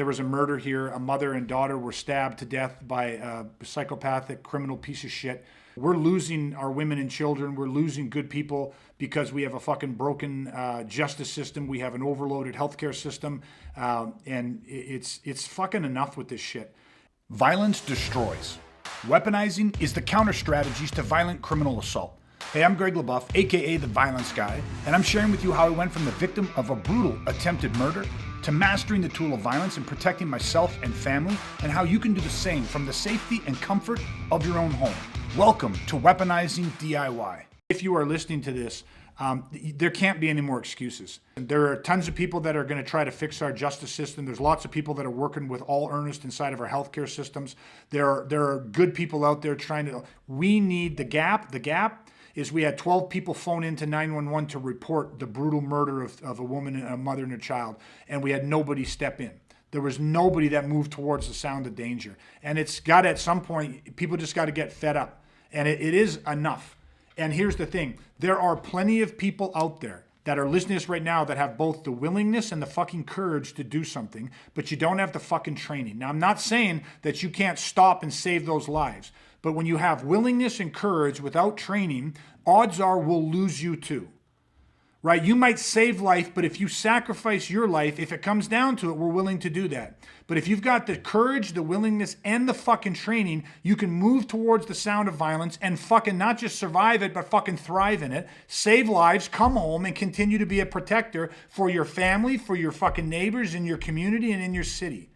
There was a murder here. A mother and daughter were stabbed to death by a psychopathic criminal piece of shit. We're losing our women and children. We're losing good people because we have a fucking broken justice system. We have an overloaded healthcare system. And it's fucking enough with this shit. Violence destroys. Weaponizing is the counter strategies to violent criminal assault. Hey, I'm Greg LaBeouf, aka The Violence Guy, and I'm sharing with you how I went from the victim of a brutal attempted murder to mastering the tool of violence and protecting myself and family, and how you can do the same from the safety and comfort of your own home. Welcome to Weaponizing DIY. If you are listening to this, there can't be any more excuses. There are tons of people that are going to try to fix our justice system. There's lots of people that are working with all earnest inside of our healthcare systems. There are good people out there trying to. We need the gap. The gap is we had 12 people phone into 911 to report the brutal murder of a woman, and a mother and a child, and we had nobody step in. There was nobody that moved towards the sound of danger. And it's got, at some point, people just got to get fed up. And it is enough. And here's the thing. There are plenty of people out there that are listening to this right now that have both the willingness and the fucking courage to do something, but you don't have the fucking training. Now, I'm not saying that you can't stop and save those lives, but when you have willingness and courage without training, odds are we'll lose you too. Right? You might save life, but if you sacrifice your life, if it comes down to it, we're willing to do that. But if you've got the courage, the willingness, and the fucking training, you can move towards the sound of violence and fucking not just survive it, but fucking thrive in it, save lives, come home, and continue to be a protector for your family, for your fucking neighbors, in your community, and in your city.